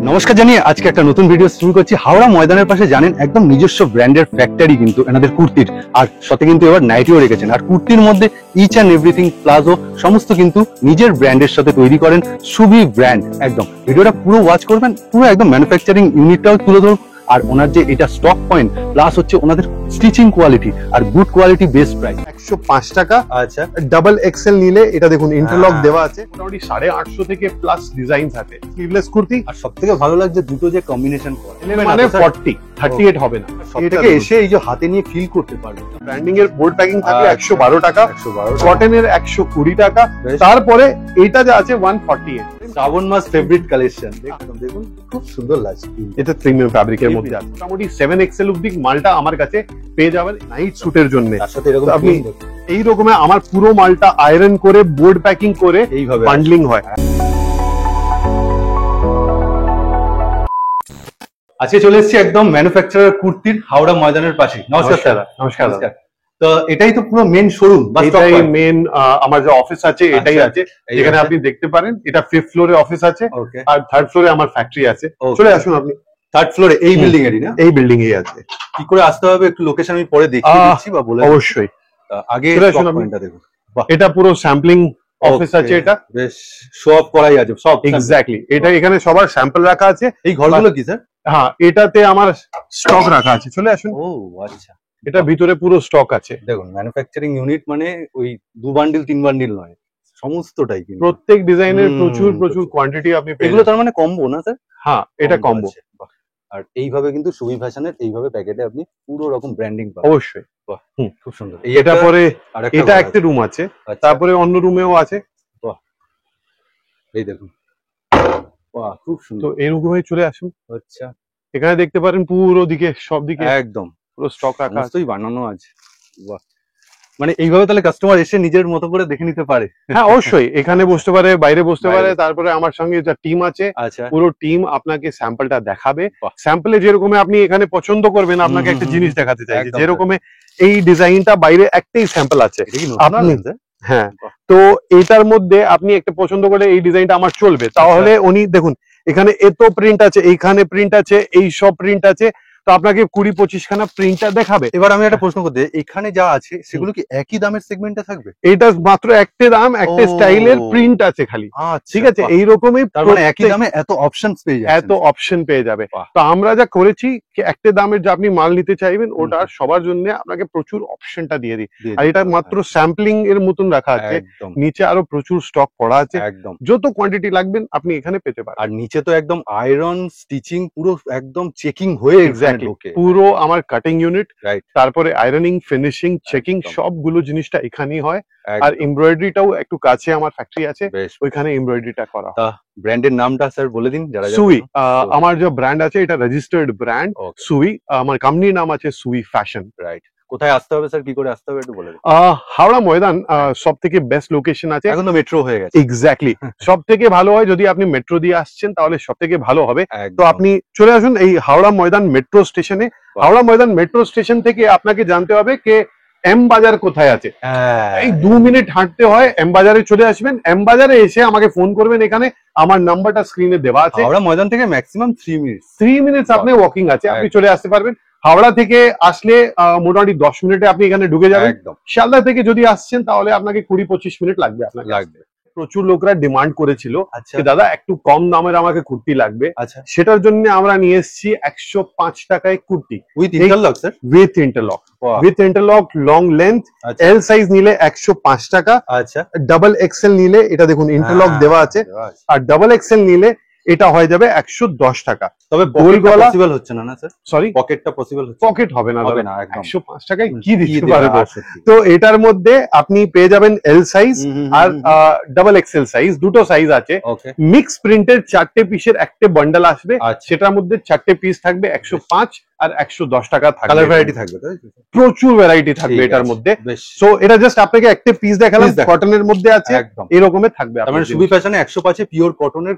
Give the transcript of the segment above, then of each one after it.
নমস্কার জানিয়ে আজকে একটা নতুন ভিডিও শুরু করছি। হাওড়া ময়দানের পাশে জানেন একদম নিজস্ব ব্র্যান্ডের ফ্যাক্টরি কিন্তু এনাদের কুর্তির, আর সাথে কিন্তু এবার নাইটিও রেখেছেন। আর কুর্তির মধ্যে ইচ অ্যান্ড এভরিথিং প্লাজো সমস্ত কিন্তু নিজের ব্র্যান্ডের সাথে তৈরি করেন। সুবি ব্র্যান্ড। একদম ভিডিওটা পুরো ওয়াচ করবেন, পুরো একদম ম্যানুফ্যাকচারিং ইউনিটটাও তুলে ধরুন। আর ওনার যে এটা স্টক পয়েন্ট প্লাস হচ্ছে ওনাদের স্টিচিং কোয়ালিটি আর গুড কোয়ালিটি বেস্ট প্রাইস 105 টাকা। আচ্ছা, ডাবল এক্সেল নিলে এটা দেখুন ইন্টারলক দেওয়া আছে, মোটামুটি 850 থেকে প্লাস ডিজাইন থাকে। স্লিভলেস কুর্তি, আর সবথেকে ভালো লাগছে দুটো যে কম্বিনেশন করে মানে 40 38 হবে না। এটাকে এসে এই যে হাতে নিয়ে ফিল করতে পারবেন। ব্র্যান্ডিং এর বোর্ড প্যাকিং থাকলে 112 টাকা, 112 কটনের 120 টাকা। তারপরে এটা যা আছে 148। শ্রাবণ মাস ফেভারিট কালেকশন দেখুন, খুব সুন্দর লাগছে। এটা প্রিমিয়াম ফ্যাব্রিকের মধ্যে আছে, মোটামুটি 7 এক্সেল অবধি মালটা আমার কাছে পেয়ে যাবেন নাইট শুটের জন্য। তার সাথে এরকম আপনি এই রকমের আমার পুরো মালটা আয়রন করে বোর্ড প্যাকিং করে এইভাবে বান্ডলিং হয়। আজকে চলে এসেছি একদম ম্যানুফ্যাকচারার কুর্তির হাওড়া ময়দানের পাশে। নমস্কার স্যার। নমস্কার। তো এটাই তো পুরো মেন শোরুম বা এটাই মেন আমার যে অফিস আছে এটাই আছে, যেখানে আপনি দেখতে পারেন। এটা 5th ফ্লোরে অফিস আছে আর 3rd ফ্লোরে আমার ফ্যাক্টরি আছে। চলে আসুন আপনি 3rd ফ্লোরে এই বিল্ডিং এরই না? এই বিল্ডিং এ আছে। কি করে আসতে হবে একটু লোকেশন আমি পরে দেখিয়ে দিচ্ছি বা বলে অবশ্যই। আগে পয়েন্টটা দেখুন। এটা পুরো স্যাম্পলিং অফিস আছে, এটা বেশ শো অফ করাই আছে সব। এক্স্যাক্টলি, এটা এখানে সবার স্যাম্পল রাখা আছে। এই ঘরগুলো কি স্যার? হ্যাঁ, এটাতে আমার স্টক রাখা আছে। চলে আসুন। ও আচ্ছা, এটা ভিতরে পুরো স্টক আছে। দেখুন ম্যানুফ্যাকচারিং ইউনিট মানে ওই 2 বান্ডিল 3 বান্ডিল নয়, সমস্তটাই কিন্তু প্রত্যেক ডিজাইনের প্রচুর কোয়ান্টিটি আপনি পেয়ে এগুলো। তার মানে কম্বো না স্যার? হ্যাঁ, এটা কম্বো। আর এইভাবে কিন্তু সুবি ফ্যাশনের এইভাবে প্যাকেটে আপনি পুরো রকম ব্র্যান্ডিং পাবেন। অবশ্যই। বাহ, খুব সুন্দর। এটা পরে এটা একটা রুম আছে, তারপরে অন্য রুমেও আছে। বাহ, এই দেখুন, বাহ খুব সুন্দর। তো এরকম ভাবে চলে আসুন। আচ্ছা, এখানে দেখতে পারেন পুরো দিকে সব দিকে একদম পুরো স্টক রাখা আছে, বানানো আছে। বাহ, মানে এইভাবে তাহলে কাস্টমার এসে নিজের মতো করে দেখে নিতে পারে। হ্যাঁ অবশ্যই, এখানে বসতে পারে, বাইরে বসতে পারে। তারপরে আমার সঙ্গে যা টিম আছে, আচ্ছা, পুরো টিম আপনাকে স্যাম্পলটা দেখাবে। স্যাম্পলে যেরকম আপনি এখানে পছন্দ করবেন, আপনাকে একটা জিনিস দেখাতে চাইছি। যেরকম এই ডিজাইনটা বাইরে একটাই স্যাম্পল আছে আপনি, হ্যাঁ, তো এটার মধ্যে আপনি একটা পছন্দ করে এই ডিজাইনটা আমার চলবে, তাহলে উনি দেখুন এখানে এত প্রিন্ট আছে, এইখানে প্রিন্ট আছে, এই সব প্রিন্ট আছে, তো আপনাকে 20-25 খানা প্রিন্টটা দেখাবে। এবার আমি একটা প্রশ্ন করতে, এখানে যা আছে সেগুলো কি একই দামের সেগমেন্টে থাকবে? এটা মাত্র একটা দাম, একটা স্টাইলের প্রিন্ট আছে খালি। ঠিক আছে, এইরকমই একই দামে এত অপশন পেয়ে যাবে, এত অপশন পেয়ে যাবে। তো আমরা যা করেছি একটা দামের যে আপনি মাল নিতে চাইবেন ওটা সবার জন্য আপনাকে প্রচুর অপশনটা দিয়ে দিই। আর এটা মাত্র স্যাম্পলিং এর মতন রাখা আছে, নিচে আরো প্রচুর স্টক পড়া আছে। একদম যত কোয়ান্টিটি লাগবেন আপনি এখানে পেতে পারেন। আর নিচে তো একদম আয়রন স্টিচিং পুরো একদম চেকিং হয়ে পুরো আমার কাটিং ইউনিট, তারপরে আয়রনিং, ফিনিশিং, চেকিং সবগুলো জিনিসটা এখানেই হয়। আর এমব্রয়ডারিটাও একটু কাছে আমার ফ্যাক্টরি আছে, ওইখানে এমব্রয়ডারিটা করা। ব্র্যান্ডের নামটা স্যার বলে দিন যারা। সুবি আমার যে ব্র্যান্ড আছে, এটা রেজিস্টার্ড ব্র্যান্ড সুবি। আমার কোম্পানির নাম আছে সুবি ফ্যাশন। রাইট। কোথায় আসতে হবে স্যার, কি করে আসতে হবে একটু বলে দিন। হাওড়া ময়দান সব থেকে বেস্ট লোকেশন আছে, এখন তো মেট্রো হয়ে গেছে। এক্স্যাক্টলি, সব থেকে ভালো হয় যদি আপনি মেট্রো দিয়ে আসছেন, তাহলে সব থেকে ভালো হবে। তো আপনি চলে আসুন এই হাওড়া ময়দান মেট্রো স্টেশনে। হাওড়া ময়দান মেট্রো স্টেশন থেকে আপনাকে জানতে হবে কে এম বাজার কোথায় আছে। এই 2 মিনিট হাঁটতে হয়, এম বাজারে চলে আসবেন। এম বাজারে এসে আমাকে ফোন করবেন, এখানে আমার নাম্বারটা স্ক্রিনে দেওয়া আছে। হাওড়া ময়দান থেকে ম্যাক্সিমাম 3 মিনিটস আপনি ওয়াকিং আছে, আপনি চলে আসতে পারবেন। হাওড়া থেকে আসলে মোটামুটি 10 মিনিটে আপনি এখানে ঢুকে যাবেন। শিয়ালদা থেকে যদি আসছেন তাহলে আপনাকে 20-25 মিনিট লাগবে। প্রচুর লোকরা ডিমান্ড করেছিল যে দাদা একটু কম দামের আমাকে কুর্তি লাগবে, সেটার জন্য আমরা নিয়ে এসেছি 105 টাকায় kurti with interlock. Sir with interlock, with interlock, long length. L size নিলে 105 টাকা। আচ্ছা, ডাবল এক্সেল নিলে এটা দেখুন ইন্টারলক দেওয়া আছে, আর ডাবল এক্সেল নিলে এটা হয়ে যাবে 110 টাকা। তবে গোল গলা পসিবল হচ্ছে না স্যার? সরি, পকেটটা পসিবল হচ্ছে? পকেট হবে না, 105 টাকায় কি দিতে পারবো। তো এটার মধ্যে আপনি পেয়ে যাবেন এল সাইজ আর ডাবল এক্সেল সাইজ, দুটো সাইজ আছে। মিক্স প্রিন্টের 4টে পিসের একটা বান্ডেল আসবে, সেটার মধ্যে 4টে পিস থাকবে 105 আর 110 টাকা থাকবে। কালার ভ্যারাইটি থাকবে, প্রচুর ভ্যারাইটি থাকবে এটার মধ্যে। সো এটা জাস্ট আপনাকে একটা পিস দেখালাম, কটনের মধ্যে আছে, এরকমের থাকবে। মানে সুবি ফ্যাশনে 105 এ পিওর কটনের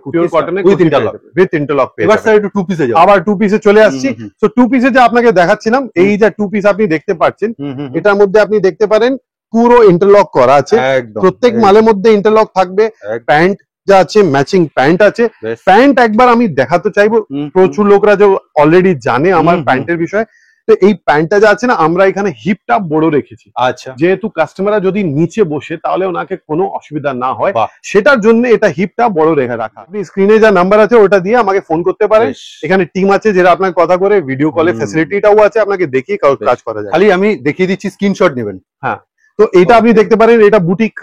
উইথ ইন্টারলক। উইথ ইন্টারলক পেয়ে এবার স্যার একটু 2 পিসে যাও। আবার 2 পিসে চলে আসছি। তো 2 পিসে যে আপনাকে দেখাচ্ছিলাম, এই যে 2 পিস আপনি দেখতে পাচ্ছেন, এটার মধ্যে আপনি দেখতে পারেন পুরো ইন্টারলক করা আছে। প্রত্যেক মালের মধ্যে ইন্টারলক থাকবে। প্যান্ট যা আছে ম্যাচিং প্যান্ট আছে। বেশ। প্যান্ট একবার আমি দেখাতে চাইবো, প্রচুর লোকরা যে অলরেডি জানে আমার প্যান্টের বিষয়ে। তো এই প্যান্টটা যা আছে না, আমরা এখানে হিপটা বড় রেখেছি, আচ্ছা, যেহেতু কাস্টমাররা যদি নিচে বসে তাহলে ওনাকে কোনো অসুবিধা না হয়, বাহ। সেটার জন্য এটা হিপটা বড় রেখে রাখা। আপনি স্ক্রিনে যা নাম্বার আছে ওটা দিয়ে আমাকে ফোন করতে পারেন। বেশ। এখানে টিম আছে যারা আপনার কথা করে, ভিডিও কলে ফ্যাসিলিটিটাও আছে, আপনাকে দেখিয়ে কাজ করা যায়। খালি আমি দেখিয়ে দিচ্ছি, স্ক্রিনশট নেবেন। তো এটা আপনি দেখতে পারেন, এটা বুটিক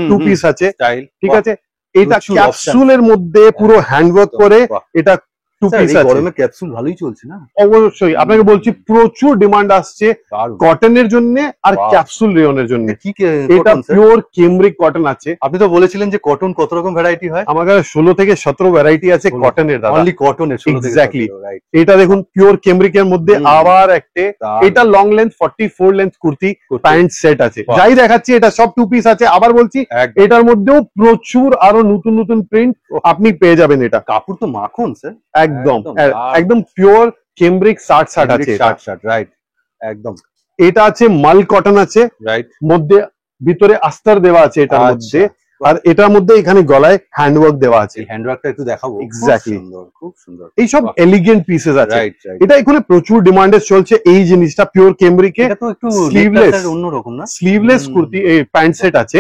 টু পিস আছে, স্টাইল, ঠিক আছে। এটা প্রচুর ক্যাপসুলের মধ্যে পুরো হ্যান্ডওয়ার্ক করে বাহ। এটা টু পিস আছে। গরমে ক্যাপসুল ভালোই চলছে না? অবশ্যই আপনাকে বলছি, প্রচুর ডিমান্ড আসছে দারুণ। কটনের জন্য আর বাহ। ক্যাপসুল রেয়নের জন্য। কি এটা পিওর কেমব্রিক কটন আছে। আপনি তো বলেছিলেন যে কটন কত রকম ভ্যারাইটি হয়? আমার কাছে 16 থেকে 17 ভ্যারাইটি আছে 16 কটনের, দাদা। অনলি কটনের। Exactly. এটা দেখুন পিওর কেমব্রিকের মধ্যে আবার একটা, এটা long length 44 length kurti pant set আছে। বাহ। যাই দেখাচ্ছি এটা সব টু পিস আছে। আবার বলছি, এটার মধ্যেও প্রচুর আরো নতুন নতুন প্রিন্ট আপনি পেয়ে যাবেন। এটা কাপড় তো মাখন স্যার, একদম একদম। একদম পিওর কেমব্রিক 60 আছে। 60 রাইট, একদম এটা আছে মাল কটন আছে, রাইট। মধ্যে ভিতরে আস্তর দেওয়া আছে এটার মধ্যে, আর এটার মধ্যে এখানে গলায় হ্যান্ডওয়ার্ক দেওয়া আছে। হ্যান্ডওয়ার্কটা একটু দেখাবো। Exactly. খুব সুন্দর। এইসব এলিগেন্ট পিসেস আছে। Right right. এটা এখানে প্রচুর ডিমান্ডে চলছে এই জিনিসটা, পিওর কেমব্রিকে। এটা তো একটু স্লিভলেস, অন্যরকম না? স্লিভলেস কুর্তি, এই প্যান্ট সেট আছে।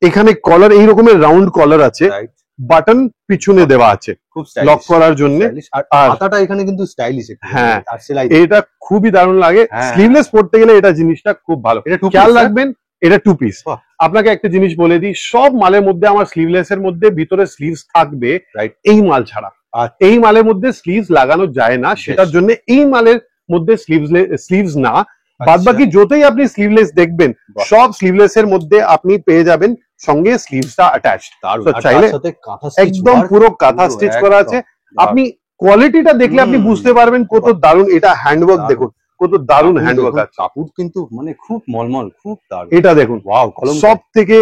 এখানে কলার এই রকমের রাউন্ড কলার আছে, রাইট। বাটন পিছনে দেওয়া আছে খুব লক করার জন্য। আর আর হাতাটা এখানে কিন্তু স্টাইলিশ। হ্যাঁ, আর সেলাই এটা খুবই দারুণ লাগে। হ্যাঁ। স্লিভলেস পড়তে গেলে এটা জিনিসটা খুব ভালো। এটা টু খেয়াল রাখবেন, এটা টু পিস। বাহ। আপনাকে একটা জিনিস বলে দিই, সব মালের মধ্যে আমার স্লিভলেস এর মধ্যে ভিতরে স্লিভস থাকবে, রাইট। এই মাল ছাড়া। আচ্ছা। এই মালের মধ্যে স্লিভস লাগানো যায় না, সেটার জন্য এই মালের মধ্যে স্লিভস না। বাদ বাকি যতই আপনি স্লিভলেস দেখবেন, বাহ। সব স্লিভলেস এর মধ্যে আপনি পেয়ে যাবেন সঙ্গে স্লিভসটা অ্যাটাচড। দারুণ। তো আর চাইলে তার সাথে কাঁথা স্টিচ একদম পুরো কাঁথা স্টিচ করা আছে। আপনি কোয়ালিটিটা দেখলে আপনি বুঝতে পারবেন কত দারুণ। এটা হ্যান্ডওয়ার্ক দেখুন, কত দারুণ হ্যান্ডওয়ার্ক আছে। কাপড় কিন্তু মানে খুব মলমল, খুব দারুণ। এটা দেখুন, ওয়াও, কলম সব থেকে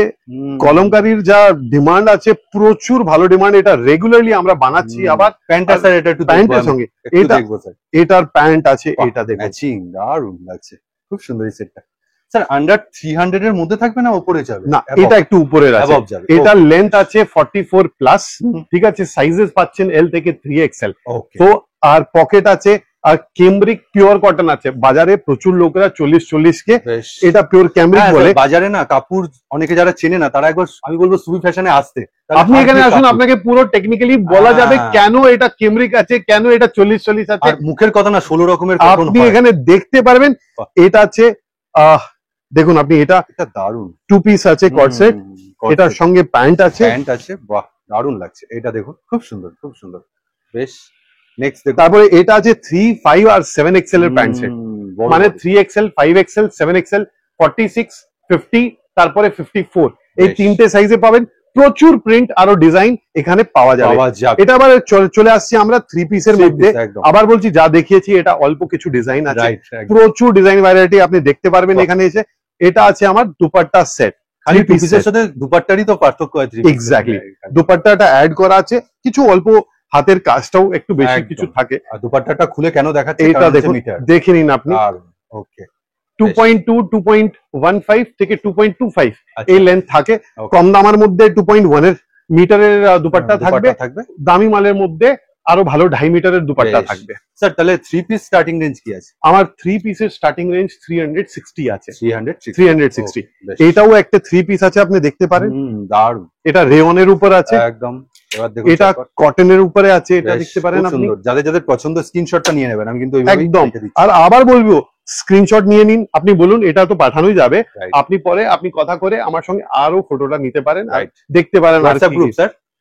কলমকারীর যা ডিমান্ড আছে, প্রচুর ভালো ডিমান্ড। এটা রেগুলারলি আমরা বানাচ্ছি। আবার প্যান্টটা স্যার, এটা একটু প্যান্টের সঙ্গে এটা দেখবো স্যার। এটার প্যান্ট আছে, এটা দেখুন ম্যাচিং, দারুণ লাগছে, খুব সুন্দর এই সেটটা। স্যার আন্ডার 300 এর মধ্যে থাকবে না উপরে যাবে? না, এটা একটু উপরের আছে। Above যাবে। এটার লেন্থ আছে 44 প্লাস, ঠিক আছে। সাইজেস পাচ্ছেন এল থেকে 3XL। ওকে। তো আর পকেট আছে, আর কেমব্রিক পিওর কটন আছে। বাজারে প্রচুর লোকেরা 40 কে বেশ। এটা পিওর কেমব্রিক হ্যাঁ, বলে। স্যার, বাজারে না কাপড় অনেকে যারা চেনে না, তারা একবার আমি বলবো সুবি ফ্যাশনে আসতে। আপনি এখানে আসুন, আপনাকে পুরো টেকনিক্যালি বলা যাবে কেন এটা কেমব্রিক আছে, কেন এটা 40 আছে। আর মুখের কথা না, 16 রকমের কটন আপনি হয়। এখানে দেখতে পারবেন। এটা আছে, দেখুন আপনি, এটা দারুণ টু পিস আছে কট সেট, এটার সঙ্গে প্যান্ট আছে। প্যান্ট আছে, বাহ দারুণ লাগছে। এটা দেখুন, খুব সুন্দর, খুব সুন্দর। বেশ, নেক্সট দেখুন। তারপরে এটা আছে 3, 5 আর 7XL এর প্যান্ট সেট। মানে 3XL, 5XL, 7XL, 46, 50, তারপরে 54, এই তিনটে সাইজে পাবেন। প্রচুর প্রিন্ট আরো ডিজাইন এখানে পাওয়া যাবে। এটা আবার চলে আসছে আমরা 3 পিসের মধ্যে। আবার বলছি, যা দেখিয়েছি এটা অল্প কিছু ডিজাইন আছে, প্রচুর ডিজাইন ভ্যারাইটি আপনি দেখতে পারবেন এখানে এসে। এটা আছে আমার দুপাট্টা সেট। খালি পিসের সাথে দুপাট্টারই তো পার্থক্য আছে। এক্স্যাক্টলি, দুপাট্টাটা অ্যাড করা আছে, কিছু অল্প হাতের কাজটাও একটু বেশি কিছু থাকে। আর দুপাট্টাটা খুলে কেন দেখাচ্ছে? এটা দেখুন, দেখে নিন আপনি। ওকে, 2.2, 2.15 থেকে 2.25 এই লেন্থ থাকে। কম দামের মধ্যে 2.1 এর মিটারের দুপাট্টা থাকবে। দামি মালের মধ্যে আরো ভালো 2.5 মিটারের দুপাট্টা থাকবে। স্যার তাহলে 3 পিস স্টার্টিং রেঞ্জ কি আছে? আমার 3 পিসের স্টার্টিং রেঞ্জ 360 আছে। 360। এটাও একটা 3 পিস আছে, আপনি দেখতে পারেন। দারুণ। এটা রেয়নের উপর আছে একদম। এটা কটনের উপরে আছে, এটা দেখতে পারেন আপনি। যাদের যাদের পছন্দ স্ক্রিনশটটা নিয়ে নেবেন, আমি কিন্তু একদম। আর আবার বলবো, স্ক্রিনশট নিয়ে নিন, আপনি বলুন, এটা তো পাঠানোই যাবে। আপনি পরে আপনি কথা করে আমার সঙ্গে আরো ফটোটা নিতে পারেন, দেখতে পারেন।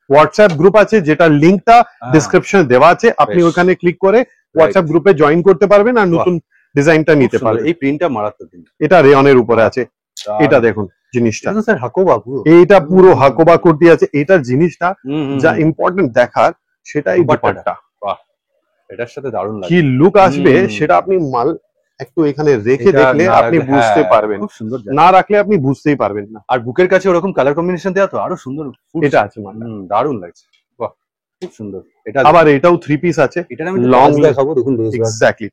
হোয়াটসঅ্যাপ গ্রুপ আছে, যেটা লিঙ্কটা ডেসক্রিপশনে দেওয়া আছে। আপনি ওখানে ক্লিক করে হোয়াটসঅ্যাপ গ্রুপে জয়েন করতে পারবেন আর নতুন ডিজাইনটা নিতে পারবেন। এই প্রিন্টটা মারাত্মক। এটা রেয়নের উপরে আছে। এটা দেখুন জিনিসটা, স্যার হাকোবা পুরো। এইটা পুরো হাকোবা কুর্তি আছে। এটার জিনিসটা যা ইম্পর্টেন্ট দেখার, সেটা এই দুপাট্টা। বাহ, এটার সাথে দারুণ লাগে। কি লুক আসবে সেটা আপনি মাল একটু এখানে রেখে দেখলে আপনি বুঝতে পারবেন। খুব সুন্দর, না রাখলে আপনি বুঝতেই পারবেন না। আর বুকের কাছে ওরকম কালার কম্বিনেশন দেওয়া তো আরো সুন্দর। এটা আছে মানে দারুণ লাগছে, বাহ খুব সুন্দর। এটা আবার এটাও 3 পিস আছে। এটা আমি লং দেখাবো, দেখুন। এক্স্যাক্টলি,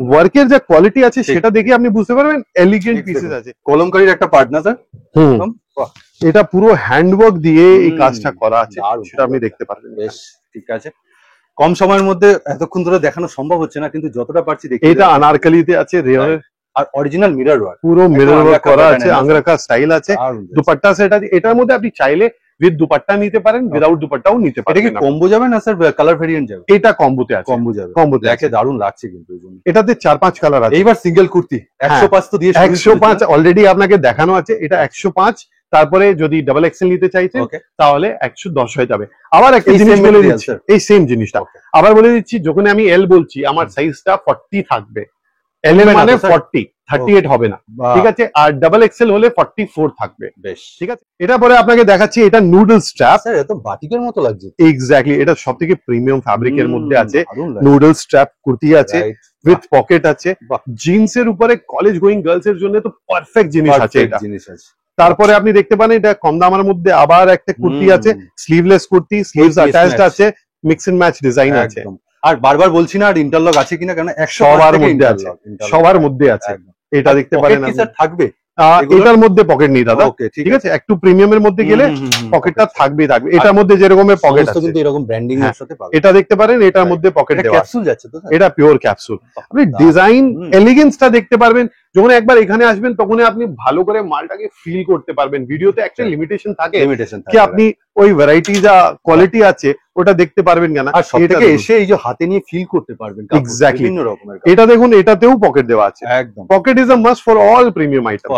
ওয়ার্কের যে কোয়ালিটি আছে সেটা দেখে আপনি বুঝতে পারবেন এলিগেন্ট পিসেস আছে। কলমকারীর একটা পার্টনার স্যার, এটা পুরো হ্যান্ডওয়ার্ক দিয়ে এই কাজটা করা আছে, সেটা আপনি দেখতে পারবেন। বেশ, ঠিক আছে। কম সময়ের মধ্যে এতক্ষণ ধরে দেখানো সম্ভব হচ্ছে না, কিন্তু যতটা পারছি দেখি। এটা আনারকলিতে আছে, রেয়নের আর অরিজিনাল মিরর ওয়ার্ক, পুরো মিরর ওয়ার্ক করা আছে, আংরাকা স্টাইল আছে। দুপাট্টা সেট আছে, এটার মধ্যে আপনি চাইলে উইথ দুপাট্টা নিতে পারেন, উইদাউট দুপাট্টাও নিতে পারেন। এটা কি কম্বো যাবে না স্যার, কালার ভেরিয়েন্ট যাবে? এটা কম্বোতে আছে, কম্বো যাবে। কম্বোতে দেখে দারুণ লাগছে কিন্তু এই জন্য। এটাতে 4-5 কালার আছে। এইবার সিঙ্গেল কুর্তি 105 তো দিয়ে 105 অলরেডি আপনাকে দেখানো আছে, এটা 105। তারপরে যদি ডাবল এক্সেল নিতে চাইছেন তাহলে 110 হয়ে যাবে। আবার একটা জিনিস বলে দিচ্ছি, এই সেম জিনিসটা আবার বলে দিচ্ছি, যখন আমি এল বলছি আমার সাইজটা 40 থাকবে। এল এর মানে 40, 38 হবে না, ঠিক আছে? আর ডাবল এক্সেল হলে 44 থাকবে। বেশ, ঠিক আছে। এটা পরে আপনাকে দেখাচ্ছি, এটা নুডল স্ট্র্যাপ। স্যার এটা তো বাটিকের মতো লাগছে। এক্স্যাক্টলি, এটা সবথেকে প্রিমিয়াম ফ্যাব্রিকের মধ্যে আছে। নুডল স্ট্র্যাপ কুর্তি আছে, উইথ পকেট আছে। জিন্স এর উপরে কলেজ গোয়িং গার্লস এর জন্য তো পারফেক্ট জিনিস আছে এটা। তারপরে আপনি দেখতে পান এটা কম দামের মধ্যে আবার একটা কুর্তি আছে, স্লিভলেস কুর্তি, স্লিভস অ্যাটাচড আছে, মিক্স এন্ড ম্যাচ ডিজাইন আছে। আর বারবার বলছি না আর ইন্টারলক আছে কিনা, কারণ সবার মধ্যে আছে, সবার মধ্যে আছে। এটা দেখতে পারেন থাকবে। এটার মধ্যে পকেট নেই দাদা, ঠিক আছে? একটু প্রিমিয়ামের মধ্যে গেলে পকেটটা থাকবেই থাকবে। এটার মধ্যে যেরকম পকেট আছে কিন্তু এরকম ব্র্যান্ডিং এর সাথে পাবেন। এটা দেখতে পারেন, এটার মধ্যে পকেট দেওয়া আছে। ক্যাপসুল যাচ্ছে তো, এটা পিওর ক্যাপসুল। আপনি ডিজাইন এলিগেন্সটা দেখতে পারবেন যখন একবার এখানে আসবেন, তখন আপনি ভালো করে মালটাকে ফিল করতে পারবেন। ভিডিওতে একটা লিমিটেশন থাকে কি আপনি ওই ভ্যারাইটি যা কোয়ালিটি আছে ওটা দেখতে পারবেন কেন, আর সবথেকে এসে এই যে হাতে নিয়ে ফিল করতে পারবেন। এক্স্যাক্টলি বিভিন্ন রকমের। এটা দেখুন, এটাতেও পকেট দেওয়া আছে। একদম pocket is a must for all premium item.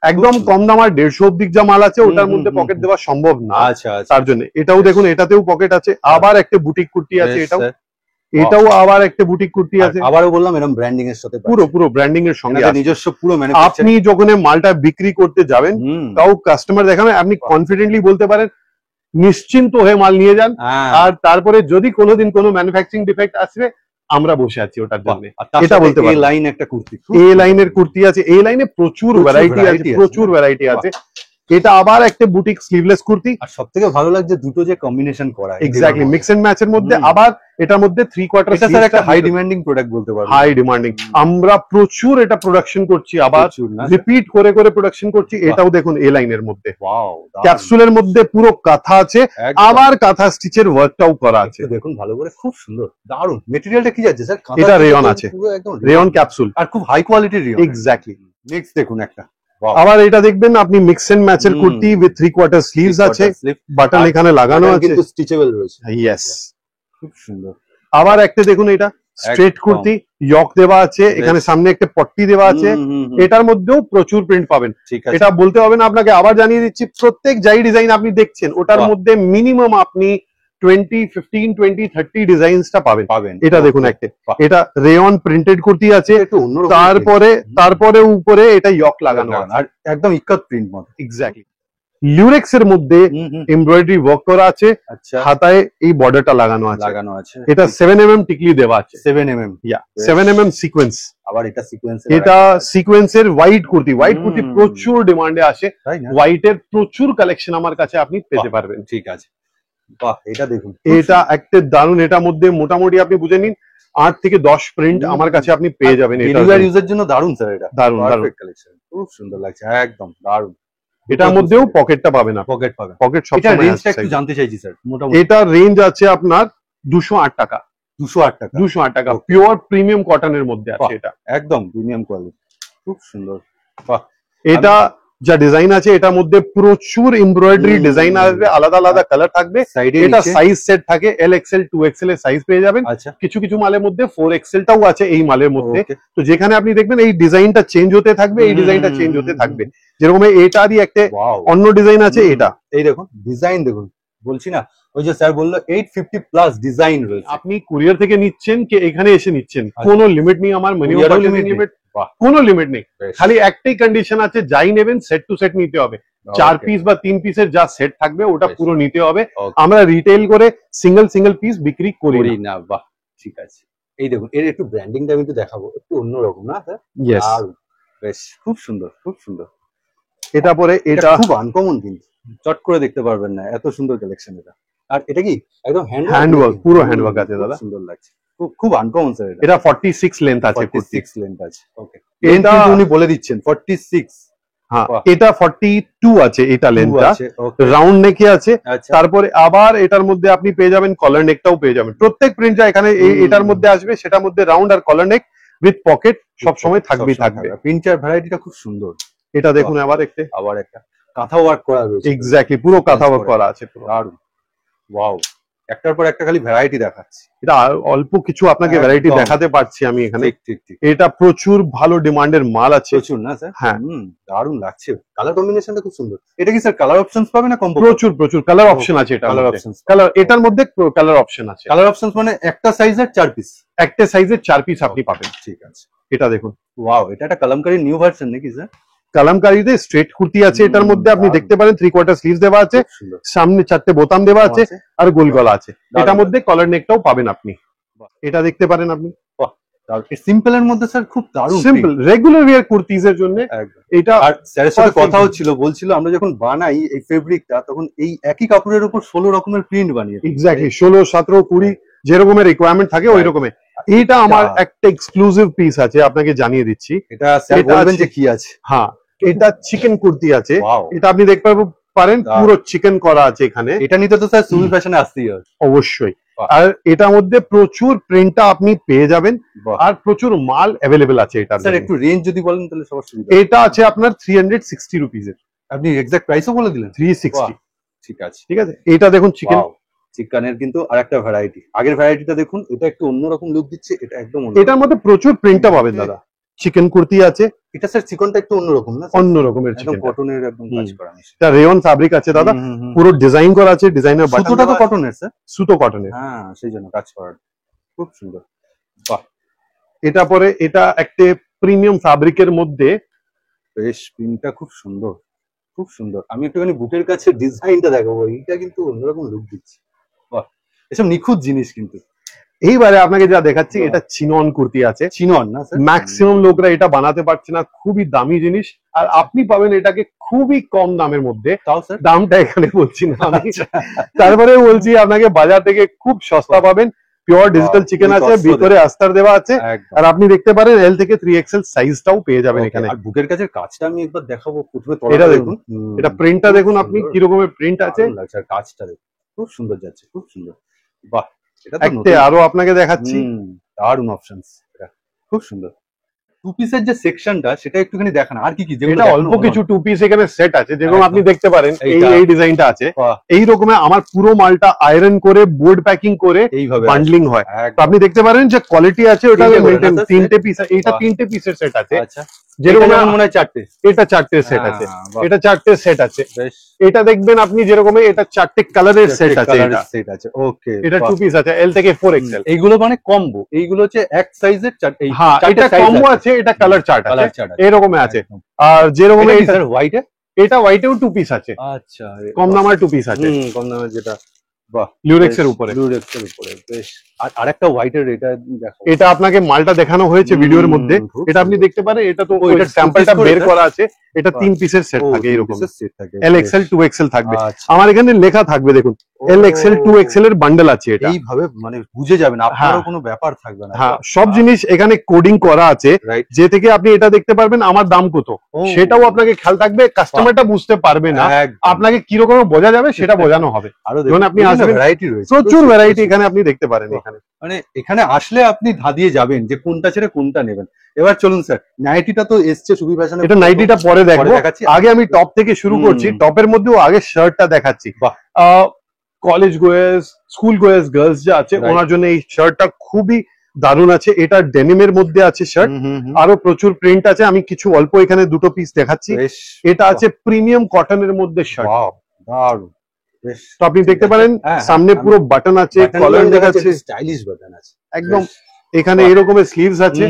একদম কম দাম আর 150 অব্দি যা মাল আছে ওটার মধ্যে পকেট দেওয়া সম্ভব না। আচ্ছা, তার জন্য এটাও দেখুন, এটাতেও পকেট আছে। আবার একটা বুটিক কুর্তি আছে, এটাও আবার একটা বুটিক কুর্তি আছে। আবারও বললাম এরকম ব্র্যান্ডিং এর সাথে, পুরো ব্র্যান্ডিং এর সঙ্গে নিজস্ব পুরো আপনি যখন মালটা বিক্রি করতে যাবেন, কাউ কাস্টমার দেখাবেন, আপনি কনফিডেন্টলি বলতে পারেন নিশ্চিন্ত হয়ে মাল নিয়ে যান। আর তারপরে যদি কোনোদিন কোনো ম্যানুফ্যাকচারিং ডিফেক্ট আসবে, আমরা বসে আছি ওটার জন্য। এটা বলতে পারেন। এই লাইন একটা কুর্তি, এই লাইনের কুর্তি আছে, এই লাইনে প্রচুর ভ্যারাইটি আছে, প্রচুর ভ্যারাইটি আছে। এটা আবার একটা বুটিক স্লিভলেস কুর্তি। আর সবথেকে ভালো লাগছে দুটো যে কম্বিনেশন করা, এক্স্যাক্টলি মিক্স এন্ড ম্যাচের মধ্যে। আবার এটার মধ্যে 3/4 এটা স্যার একটা হাই ডিমান্ডিং প্রোডাক্ট বলতে পারবো। হাই ডিমান্ডিং, আমরা প্রচুর এটা প্রোডাকশন করছি, আবার রিপিট করে করে প্রোডাকশন করছি। এটাও দেখুন এই লাইনের মধ্যে ক্যাপসুলের মধ্যে পুরো কাঁথা আছে, আবার কাঁথা স্টিচের ওয়ার্কটাও করা আছে। দেখুন ভালো করে, খুব সুন্দর, দারুন। মেটেরিয়ালটা কি যাচ্ছে স্যার? এটা রেয়ন আছে, রেয়ন ক্যাপসুল, আর খুব হাই কোয়ালিটির রেয়ন। এক্স্যাক্টলি। নেক্সট দেখুন একটা, আবার এটা দেখবেন আপনি মিক্স এন্ড ম্যাচের কুর্তি উইথ 3/4 স্লিভস আছে, বাটন এখানে লাগানো আছে, কিন্তু স্টিচেবল রয়েছে। ইয়েস, খুব সুন্দর। আবার একটা দেখুন, এটা স্ট্রেট কুর্তি, ইয়ক দেওয়া আছে, এখানে সামনে একটা পট্টি দেওয়া আছে। এটার মধ্যেও প্রচুর প্রিন্ট পাবেন। এটা বলতে হবে না আপনাকে, আবার জানিয়ে দিচ্ছি, প্রত্যেক যাই ডিজাইন আপনি দেখছেন ওটার মধ্যে মিনিমাম আপনি 20, 15, 20, 30 ডিজাইনসটা পাবেন। এটা দেখুন একটা, এটা রেয়ন প্রিন্টেড কুর্তি আছে, তারপরে উপরে এটা ইয়ক লাগানো আছে, আর একদম ইক্কাত প্রিন্ট মতো। এক্স্যাক্টলি। লিউরেক্স এর মধ্যে এমব্রয়ডারি ওয়ার্ক করা আছে, হাতায় এই বর্ডারটা লাগানো আছে। এটা 7mm টিকলি দেওয়া আছে, 7mm, 7mm সিকোয়েন্স। আবার এটা সিকোয়েন্স, এটা সিকোয়েন্সের হোয়াইট কুর্তি। হোয়াইট কুর্তি প্রচুর ডিমান্ডে আসে, হোয়াইটের প্রচুর কালেকশন আমার কাছে আপনি পেতে পারবেন। ঠিক আছে, বাহ, এটা দেখুন, এটা একটা দারুন। এটার মধ্যে মোটামুটি আপনি বুঝে নিন 8 থেকে 10 প্রিন্ট আমার কাছে আপনি পেয়ে যাবেন। এটা ইউজের জন্য দারুন স্যার, এটা দারুন কালেকশন, খুব সুন্দর লাগছে, একদম দারুন। এটার মধ্যেও পকেটটা পাবে না, পকেট পাবে। পকেট সব এটা রেঞ্জটা একটু জানতে চাইছি স্যার। মোটামুটি এটা রেঞ্জ আছে আপনার 208 টাকা। 208 টাকা পিওর প্রিমিয়াম কটনের মধ্যে আছে, এটা একদম প্রিমিয়াম কোয়ালিটি, খুব সুন্দর। বাহ, এটা যা ডিজাইন আছে এটার মধ্যে প্রচুর এমব্রয়ডারি ডিজাইন আসবে, আলাদা আলাদা কালার থাকবে। এটা সাইজ সেট থাকে, LXL 2XL এর সাইজ পেয়ে যাবেন। কিছু কিছু মালের মধ্যে 4XL টাও আছে এই মালের মধ্যে। তো যেখানে আপনি দেখবেন এই ডিজাইনটা চেঞ্জ হতে থাকবে, এই ডিজাইনটা চেঞ্জ হতে থাকবে। যেরকম এটারই একটা অন্য ডিজাইন আছে, এটা এই দেখুন ডিজাইন দেখুন, বলছি না ওই যে স্যার বললো 850 প্লাস ডিজাইন রয়েছে। আপনি কুরিয়ার থেকে নিচ্ছেন কি এখানে এসে নিচ্ছেন, কোনো লিমিট নেই। আমার লিমিট, কোনো লিমিট নেই। খালি একটাই কন্ডিশন আছে, যাই নেবেন সেট টু সেট নিতে হবে। 4 পিস বা 3 পিসের যা সেট থাকবে ওটা পুরো নিতে হবে। আমরা রিটেল করে সিঙ্গেল পিস বিক্রি করি না। বাহ, ঠিক আছে। এই দেখুন, এর একটু ব্র্যান্ডিংটা আমি একটু দেখাবো, একটু অন্যরকম না স্যার? ইয়েস, বেশ, খুব সুন্দর, খুব সুন্দর। এটা পরে এটা খুব আনকমন, কিন্তু চট করে দেখতে পারবেন না, এত সুন্দর কালেকশন এটা। আর এটা কি একদম হ্যান্ডওয়ার্ক, পুরো হ্যান্ডওয়ার্ক আছে দাদা, সুন্দর লাগছে, খুব আনকমন স্যার। এটা 46 লেন্থ আছে, 46 লেন্থ আছে। ওকে, এটা উনি বলে দিচ্ছেন 46। হ্যাঁ বাহ। এটা 42 আছে, এটা লেন্থটা আছে, okay, রাউন্ড নেকে আছে। আচ্ছা, তারপরে আবার এটার মধ্যে আপনি পেয়ে যাবেন কলার নেকটাও পেয়ে যাবেন। প্রত্যেক প্রিন্টটা এখানে এটার মধ্যে আসবে, সেটার মধ্যে রাউন্ড আর কলার নেক উইথ পকেট সব সময় থাকবেই থাকবে। প্রিন্টার ভ্যারাইটিটা খুব সুন্দর। এটা দেখুন আবার একটা কাঁথা ওয়ার্ক করা রয়েছে, এক্স্যাক্টলি পুরো কাঁথা ওয়ার্ক করা আছে পুরো। দারুণ, ওয়াও, একটার পর একটা খালি ভ্যারাইটি দেখাচ্ছে। এটা অল্প কিছু আপনাকে একদম। ভ্যারাইটি দেখাতে পারছি আমি এখানে। ঠিক ঠিক ঠিক, এটা প্রচুর ভালো ডিমান্ডের মাল আছে। প্রচুর না স্যার? হ্যাঁ। দারুণ লাগছে, কালার কম্বিনেশনটা খুব সুন্দর। এটা কি স্যার কালার অপশনস পাবে না কম্বো? প্রচুর প্রচুর কালার অপশন আছে, এটা কালার অপশনস, কালার এটার মধ্যে কালার অপশন আছে। কালার অপশনস মানে একটা সাইজের 4 পিস, একটা সাইজের 4 পিস আপনি পাবেন। ঠিক আছে। এটা দেখুন, ওয়াও, এটা একটা কালামকারী নিউ ভার্সন নাকি স্যার? কালামকারীতে স্ট্রেট কুর্তি আছে, এটার মধ্যে আপনি দারুণ। দেখতে পারেন 3/4 স্লিভ দেওয়া আছে, খুব সুন্দর। সামনে 4টে বোতাম দেওয়া আছে আর গোল গলা আছে। দারুণ। এটার মধ্যে কলার নেকটাও পাবেন আপনি। এটা দেখতে পারেন আপনি, সিম্পল এর মধ্যে স্যার খুব দারুণ সিম্পল রেগুলার ওয়্যার কুর্তিজ এর জন্য একদম। এটা। আর স্যারের সাথে Perfect. কথা হচ্ছিল, বলছিল আমরা যখন বানাই এই ফেব্রিকটা তখন এই একই কাপড়ের উপর 16 রকমের প্রিন্ট বানিয়ে এক্স্যাক্টলি 16, 17, 20 যেরকমের রিকোয়ারমেন্ট থাকে ওই রকমের। এইটা আমার একটা এক্সক্লুসিভ পিস আছে, আপনাকে জানিয়ে দিচ্ছি। এটা স্যার এটা বলবেন আছে। যে কি আছে। হ্যাঁ, এটা চিকেন কুর্তি আছে। ওয়াও, এটা আপনি দেখতে পারেন দারুণ। পুরো চিকেন করা আছে এখানে, এটা নিতে তো স্যার সুমি ফ্যাশনে আসতেই হবে। অবশ্যই। বাহ। আর এটার মধ্যে প্রচুর প্রিন্টটা আপনি পেয়ে যাবেন বাহ। আর প্রচুর মাল অ্যাভেলেবেল আছে এটার স্যার জন্য। একটু রেঞ্জ যদি বলেন তাহলে সবার সুবিধা। এটা আছে আপনার 360 রুপিজের, আপনি এক্সাক্ট প্রাইসও বলে দিলেন। 360। ঠিক আছে। ঠিক আছে, এটা দেখুন চিকেন। চিকেনের কিন্তু আরেকটা ভ্যারাইটি, আগের ভ্যারাইটিটা দেখুন, এটা একটু অন্যরকম লুক দিচ্ছে, এটা একদম অন্য। এটার মধ্যে প্রচুর প্রিন্টটা পাবেন দাদা। চিকেন কুর্তি আছে, এটা স্যার চিকনটা একটু অন্যরকম না? অন্য রকমের একদম চিকেন। কটনের একদম কাজ করা মিশে। এটা রেয়ন ফ্যাব্রিক আছে দাদা, পুরো ডিজাইন করা আছে, ডিজাইনের সুতোটা তো কটনের স্যার? সুতো কটনের। হ্যাঁ, সেই জন্য কাজ করার খুব সুন্দর। বাহ, এটা পরে এটা একটা প্রিমিয়াম ফ্যাব্রিকের মধ্যে, বেশ প্রিন্টটা খুব সুন্দর, খুব সুন্দর। আমি একটুখানি বুকের কাছে ডিজাইনটা দেখাবো, এইটা কিন্তু অন্যরকম লুক দিচ্ছে। বাহ, এসব নিখুঁত জিনিস কিন্তু। এইবারে আপনাকে যা দেখাচ্ছি বাহ। এটা চিনন কুর্তি আছে। চিনন না স্যার? ম্যাক্সিমাম লোকরা এটা বানাতে পারছে না, খুবই দামি জিনিস, আর আপনি পাবেন এটাকে খুবই কম দামের মধ্যে। তাও স্যার? দামটা এখানে বলছি না আমি, আচ্ছা। তারপরে বলছি আপনাকে বাজার থেকে খুব সস্তা পাবেন। পিওর ডিজিটাল চিকেন আছে, ভিতরে আস্তার দেওয়া আছে, একদম। আর আপনি দেখতে পারেন এল থেকে 3XL সাইজটাও পেয়ে যাবেন Okay, এখানে। আর বুকের কাছে কাজটা আমি একবার দেখাবো, প্রথমে এটা তলাটা দেখুন, দেখুন। এটা প্রিন্টটা দেখুন আপনি কি রকমের প্রিন্ট আছে। দারুণ লাগছে, আর কাজটা দেখুন খুব সুন্দর যাচ্ছে, খুব সুন্দর। বাহ, এটা তো একটা নতুন। আরো আপনাকে দেখাচ্ছি। দারুণ অপশনস, খুব সুন্দর। টু পিসের যে সেকশনটা সেটা একটুখানি দেখান, আর কি কি যেগুলো এটা দেখানো অল্প হলো কিছু 2 পিস এখানে সেট আছে, যেরকম একদম। আপনি দেখতে পারেন এইটা। এই ডিজাইনটা আছে। বাহ, এই রকমের আমার পুরো মালটা আয়রন করে বোর্ড প্যাকিং করে এইভাবে বান্ডলিং হয়। একদম। তো আপনি দেখতে পারেন যে কোয়ালিটি আছে, ওটা তিনটে করে মেইনটেইন। না, sir? 3টে পিস, এটা বাহ। 3টে পিসের সেট আছে। আচ্ছা, যেরকম যেরকম মনে হয় 4টে। এটা 4টে সেট আছে, বাহ, এটা 4টে সেট আছে। বেশ এটা দেখবেন আপনি যেরকম এটা 4টে কালারের সেট আছে। এটা সেট আছে, ওকে। এটা 2 পিস আছে, এল থেকে 4XL। এইগুলো মানে কম্বো, এইগুলো হচ্ছে এক সাইজের এই হ্যাঁ, এটা কম্বো আছে, এটা কালার চার্ট আছে, কালার চার্ট এরকম আছে। আর যেরকম এটা কি এটা স্যার হোয়াইটে? এটা হোয়াইটেও 2 পিস আছে, আচ্ছা, কম দামের 2 পিস আছে কম দামের যেটা। বাহ, লিউরেক্স এর উপরে। লুরেক্স এর উপরে, বেশ। আর আরেকটা হোয়াইটের, এটা দেখো। এটা আপনাকে মালটা দেখানো হয়েছে ভিডিওর মধ্যে, খুব এটা আপনি সুন্দর। দেখতে পারেন। এটা তো ও, এটা এটা স্যাম্পলটা 2 piece করে বের এটা? করা আছে, এটা বাহ। 3 পিসের সেট থাকে এরকম। সেট থাকে, LXL 2XL থাকবে। আচ্ছা। আমার এখানে লেখা থাকবে দেখুন, LXL 2XL এর বান্ডেল আছে এটা। এইভাবে মানে বুঝে যাবেন, আপনারও হ্যাঁ। কোনো ব্যাপার থাকবে না। হ্যাঁ, সব জিনিস এখানে কোডিং করা আছে, রাইট। যে থেকে আপনি এটা দেখতে পারবেন আমার দাম কত, সেটাও আপনাকে খেয়াল থাকবে। কাস্টমারটা বুঝতে পারবে না, আপনাকে কি রকম বোঝা যাবে সেটা বোঝানো হবে। আরো যখন আপনি আসবেন, ভ্যারাইটি রয়েছে, প্রচুর ভ্যারাইটি এখানে আপনি দেখতে পারেন। এখানে মানে এখানে আসলে আপনি ধাঁধিয়ে যাবেন যে কোনটা ছেড়ে কোনটা নেবেন। এবার চলুন স্যার, নাইটিটা তো এসছে সুবি ফ্যাশনে, এটা নাইটিটা পরে দেখবো, দেখাচ্ছি। আগে আমি টপ থেকে শুরু করছি। টপের মধ্যেও আগে শার্টটা দেখাচ্ছি। বাহ। কলেজ গোয়েস, স্কুল গোয়েস গার্লস যা আছে, Right. ওনার জন্য এই শার্টটা খুবই দারুণ আছে। এটা ডেনিমের মধ্যে আছে শার্ট, আরো প্রচুর প্রিন্ট আছে। আমি কিছু অল্প এখানে 2টো পিস দেখাচ্ছি। বেশ, এটা আছে প্রিমিয়াম কটনের মধ্যে শার্ট। বাহ, দারুণ, বেশ। তো আপনি দেখতে পারেন হ্যাঁ, সামনে পুরো বাটন আছে, কলার দেখাচ্ছে, স্টাইলিশ বাটন আছে একদম। বেশ। এখানে বাহ। এরকমের স্লিভস আছে।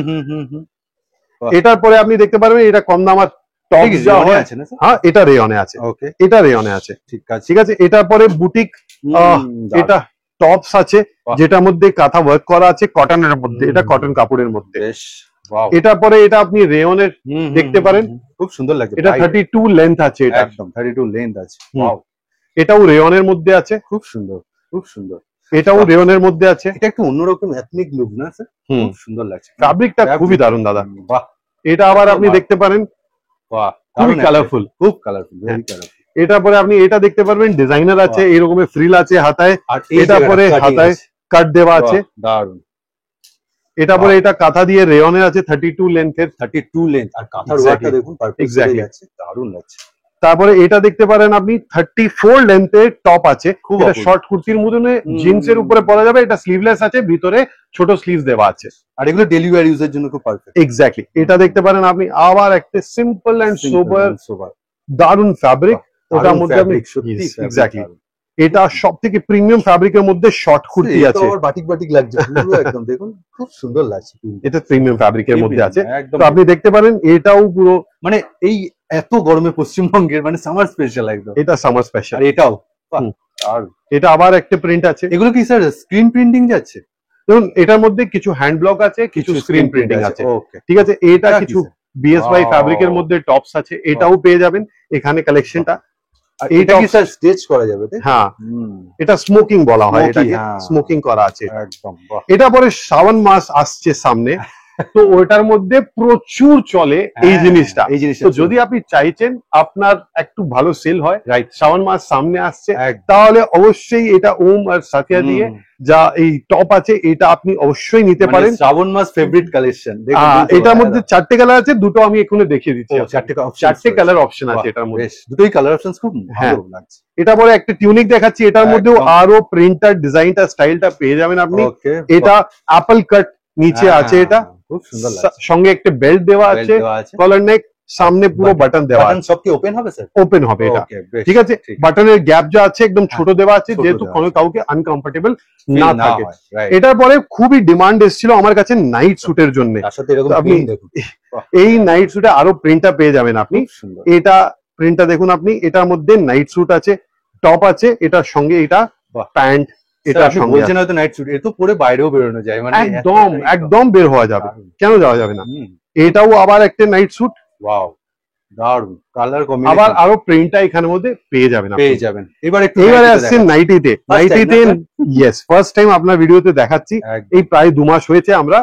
বাহ। এটার পরে আপনি দেখতে পারবেন এটা কম দামার টপ যা হয় আছে না স্যার? হ্যাঁ, এটা রেয়নে আছে, ওকে, এটা রেয়নে আছে। ঠিক আছে। ঠিক আছে, এটার পরে বুটিক এটা টপস আছে, বাহ। যেটার মধ্যে কাঁথা ওয়ার্ক করা আছে কটনের মধ্যে, এটা কটন কাপড়ের মধ্যে। বেশ, ওয়াও। এটার পরে এটা আপনি রেয়নের দেখতে পারেন, খুব সুন্দর লাগছে। এটা 32 লেন্থ আছে, এটা একদম 32 লেন্থ আছে। ওয়াও, এটাও রেয়নের মধ্যে আছে, খুব সুন্দর, খুব সুন্দর। এটাও বাহ। রেয়নের মধ্যে আছে। এটা একটু অন্যরকম এথনিক লুক না স্যার? খুব সুন্দর লাগছে। ফ্যাব্রিকটা খুবই দারুণ দাদা। বাহ, এটা আবার আপনি বাহ। দেখতে পারেন বাহ, খুবই কালারফুল, খুব কালারফুল, ভেরি কালারফুল। এটা পরে আপনি এটা দেখতে পারবেন, ডিজাইনার আছে, এরকমের ফ্রিল আছে হাতায়, আর এটা পরে হাতায় কাট দেওয়া আছে, দারুন। এটা পরে এটা কাঁথা দিয়ে রেয়নের আছে 32 লেন্থের, 32 লেন্থ, আর কাঁথার Exactly. ওয়ার্কটা দেখুন পারফেক্ট Exactly. যাচ্ছে, দারুন লাগছে। তারপরে এটা দেখতে পারেন আপনি 34 লেন্থের টপ আছে, খুব এটা অপূর্ব। শর্ট কুর্তির মতনে জিন্সের উপরে পরা যাবে, এটা স্লিভলেস আছে, ভিতরে ছোট স্লিভ দেওয়া আছে, আর এগুলো ডেলি ওয়্যার ইউজের জন্য খুব পারফেক্ট। এক্স্যাক্টলি। এটা দেখতে পারেন আপনি আবার একটা সিম্পল এন্ড সোবার সোবার, দারুন ফ্যাব্রিক, ওটার মধ্যে আপনি সত্যি এক্স্যাক্টলি, এটা সব থেকে প্রিমিয়াম ফ্যাব্রিকের মধ্যে শর্ট কুর্তি আছে, বাটিক বাটিক লাগছে পুরো একদম, দেখুন খুব সুন্দর লাগছে। এটা প্রিমিয়াম ফ্যাব্রিকের মধ্যে আছে, একদম, তো আপনি দেখতে পারেন এটাও পুরো মানে এই এত গরমে পশ্চিমবঙ্গের মানে সামার স্পেশাল একদম। এটা সামার স্পেশাল। আর এটাও, আর এটা আবার একটা প্রিন্ট আছে, এগুলো কি স্যার স্ক্রিন প্রিন্টিং যাচ্ছে? দেখুন এটার মধ্যে কিছু হ্যান্ড ব্লক আছে, কিছু স্ক্রিন প্রিন্টিং আছে, ওকে, ঠিক আছে। এটা এটা কি কিছু স্যার? বিএসওয়াই Wow. ফ্যাব্রিকের মধ্যে টপস আছে, এটাও পেয়ে যাবেন এখানে কালেকশনটা। আর এই এটা কি tops- স্যার স্টেচ করা যাবে? হ্যাঁ, হুম, এটা স্মোকিং বলা হয়, Smoky, এটাকে হ্যাঁ। স্মোকিং করা আছে। একদম, বাহ। এটা পরে শ্রাবণ মাস আসছে সামনে, তো ওটার মধ্যে প্রচুর চলে এই হ্যাঁ, জিনিসটা। এই জিনিসটা তো যদি আপনি চাইছেন আপনার একটু ভালো সেল হয়, রাইট, শ্রাবণ মাস সামনে আসছে, একদম। তাহলে অবশ্যই এটা ওম আর সাথিয়া দিয়ে যা এই টপ আছে, এটা আপনি অবশ্যই নিতে মানে পারেন। শ্রাবণ মাস ফেভারিট কালেকশন। এটার মধ্যে 4টে কালার আছে, দুটো আমি এখানে দেখিয়ে দিচ্ছি। চারটে কালার অপশন আছে এটার মধ্যে, বেশ, দুটোই কালার অপশনস খুব হ্যাঁ। ভালো লাগছে। এটা পরে একটা টিউনিক দেখাচ্ছি, এটার মধ্যেও একদম। আরো প্রিন্টার ডিজাইনটা স্টাইলটা পেয়ে যাবেন আপনি। ওকে, এটা অ্যাপল কাট নিচে আছে, এটা খুব সুন্দর লাগছে। সঙ্গে একটা বেল্ট দেওয়া আছে, কলার নেক, সামনে পুরো বাটন দেওয়া বাটন আছে, সব কি ওপেন হবে স্যার? ওপেন হবে এটা, ওকে, বেশ, ঠিক আছে। ঠিক। বাটনের গ্যাপ যা আছে একদম ছোট দেওয়া আছে, ছোট যেহেতু দেওয়া কোনো কাউকে আনকমফোর্টেবল Feel না থাকে। হয়, right। এটার পরে খুবই ডিমান্ড এসেছিল আমার কাছে নাইট স্যুটের জন্য, তার সাথে এরকম আপনি প্রিন্ট দেখুন, এই নাইট স্যুটে আরো প্রিন্টটা পেয়ে যাবেন আপনি। খুব সুন্দর। এটা প্রিন্টটা দেখুন আপনি, এটার মধ্যে নাইট স্যুট আছে, টপ আছে, এটার সঙ্গে এটা বাহ। প্যান্ট, এটা এটার সঙ্গে বলছেন হয়তো নাইট স্যুট, এ তো পরে বাইরেও বেরোনো যায়, মানে একদম একদম বের হওয়া যাবে, কেন যাওয়া যাবে না। হুম, এটাও আবার একটা নাইট স্যুট, ওয়াও, দারুন কালার আবার কম্বিনেশন আরো প্রিন্টটা এখানের মধ্যে পেয়ে যাবেন আপনি। পেয়ে যাবেন। এবার একটু এবারে নাইটিতে আসছেন দেখান। নাইটিতে। time নাইটিতে না ইয়েস, ফার্স্ট টাইম আপনার ভিডিওতে দেখাচ্ছি। একদম। এই প্রায় 2 মাস হয়েছে আমরা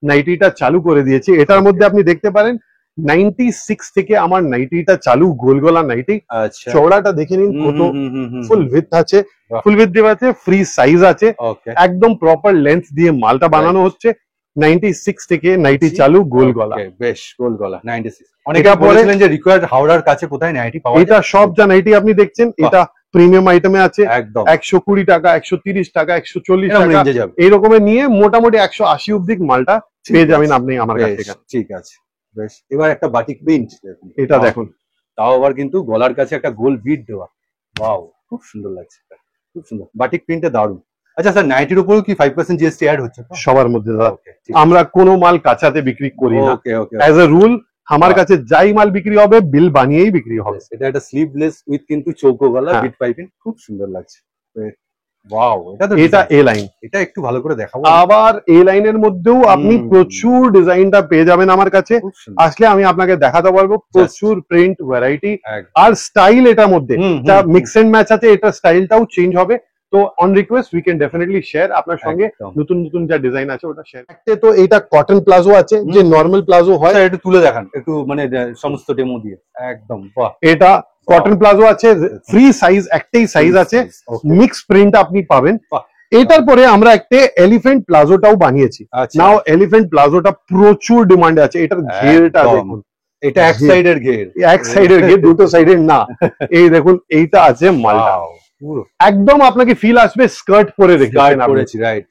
নাইটিটা চালু করে দিয়েছি। এটার মধ্যে আপনি দেখতে পারেন 96 থেকে আমার নাইটিটা চালু, গোলগলা নাইটি। আচ্ছা, চওড়াটা দেখে নিন কত ফুল উইথ আছে, বাহ। ফুল উইথ দেওয়া আছে, ফ্রি সাইজ আছে, ওকে, একদম প্রপার লেন্থ দিয়ে মালটা বানানো হচ্ছে। 96 থেকে নাইটি চালু, গোল গলা। ওকে, বেশ, গোল গলা 96। অনেকে এটা পরে- বলেছিলেন যে রিকোয়ার্ড হাওড়ার কাছে কোথায় নাইটি পাওয়া যায়? এটা সব যা নাইটি আপনি দেখছেন, এটা প্রিমিয়াম আইটেমে আছে। একদম 120 টাকা, 130 টাকা, 140 এরকম টাকা, রেঞ্জে যাবে। এই রকমের নিয়ে মোটামুটি 180 অব্দি মালটা পেয়ে যাবেন আপনি আমার কাছ বেশ, থেকে। ঠিক আছে, বেশ। এবার একটা বাটিক প্রিন্ট দেখুন, এটা দেখুন, তাও আবার কিন্তু গলার কাছে একটা গোল বিট দেওয়া, ওয়াও, খুব সুন্দর লাগছে, খুব সুন্দর বাটিক প্রিন্টে, দারুন। আচ্ছা স্যার, নাইটির উপরেও কি 5% জিএসটি অ্যাড হচ্ছে? সবার মধ্যে দাদা। ওকে, আমরা কোনো মাল কাঁচাতে বিক্রি করি না, ওকে, ওকে, অ্যাজ এ রুল আমার বাহ। কাছে যাই মাল বিক্রি হবে বিল বানিয়েই বিক্রি হবে। এটা একটা স্লিভলেস উইথ কিন্তু চৌকো গলা, হ্যাঁ। বিট পাইপিং, খুব সুন্দর লাগছে। ওয়াও, এটা তো এটা design। এ লাইন। এটা একটু ভালো করে দেখাবো, আবার এ লাইনের মধ্যেও আপনি প্রচুর ডিজাইনটা পেয়ে যাবেন আমার কাছে। খুব সুন্দর। আসলে আমি আপনাকে দেখাতে পারবো প্রচুর প্রিন্ট ভ্যারাইটি একদম। আর স্টাইল এটার মধ্যে হুম, যা হুম, মিক্স এন্ড ম্যাচ আছে, এটা স্টাইলটাও চেঞ্জ হবে। তো on request we can definitely share আপনার সঙ্গে একদম। নতুন নতুন যা ডিজাইন আছে ওটা শেয়ার। তো এটা কটন প্লাজো আছে, যে নরমাল প্লাজো হয়, স্যার একটু তুলে দেখান, একটু মানে সমস্ত ডেমো দিয়ে, একদম, বাহ। এটা কটন প্লাজো আছে, ফ্রি সাইজ, একটাই সাইজ আছে, Okay. মিক্স প্রিন্ট আপনি পাবেন। বাহ। এটার পরে আমরা একটা এলিফ্যান্ট প্লাজোটাও বানিয়েছি। আচ্ছা, নাও এলিফ্যান্ট প্লাজোটা প্রচুর ডিমান্ডে আছে, এটার ঘেরটা একদম। দেখুন, এটা এক ঘের। সাইডের ঘের, এক সাইডের ঘের, দুটো সাইডের না। এই দেখুন, এইটা আছে মালটা, Wow, পুরো একদম আপনাকে ফিল আসবে স্কার্ট পরে গার্ড রেখেছেন আপনি। করেছি, রাইট,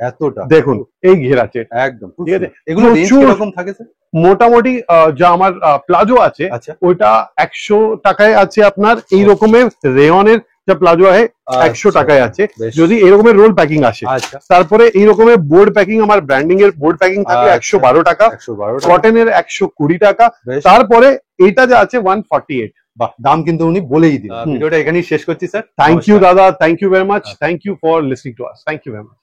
এতটা দেখুন এই ঘের আছে, একদম, খুব ঠিক আছে। সুন্দর। এগুলো রেঞ্জ প্রচুর- কিরকম থাকে স্যার? মোটামুটি যা আমার প্লাজো আছে আচ্ছা, ওইটা 100 টাকায় আছে আপনার। এই রকমের রেয়নের যা প্লাজো আছে 100 টাকায় আছে, বেশ। যদি এরকমের রোল প্যাকিং আসে। আচ্ছা, তারপরে এই রকমের বোর্ড প্যাকিং, আমার ব্র্যান্ডিং এর বোর্ড প্যাকিং থাকলে আচ্ছা। 112 টাকা, 112 টাকা। কটনের 120 টাকা। বেশ। তারপরে এইটা যা আছে 148। বাহ, দাম কিন্তু উনি বলেই দিলেন। ভিডিওটা এখানেই শেষ করছি স্যার। থ্যাংক ইউ নমস্কার। দাদা, thank you very much, thank you for listening to us, thank you very much.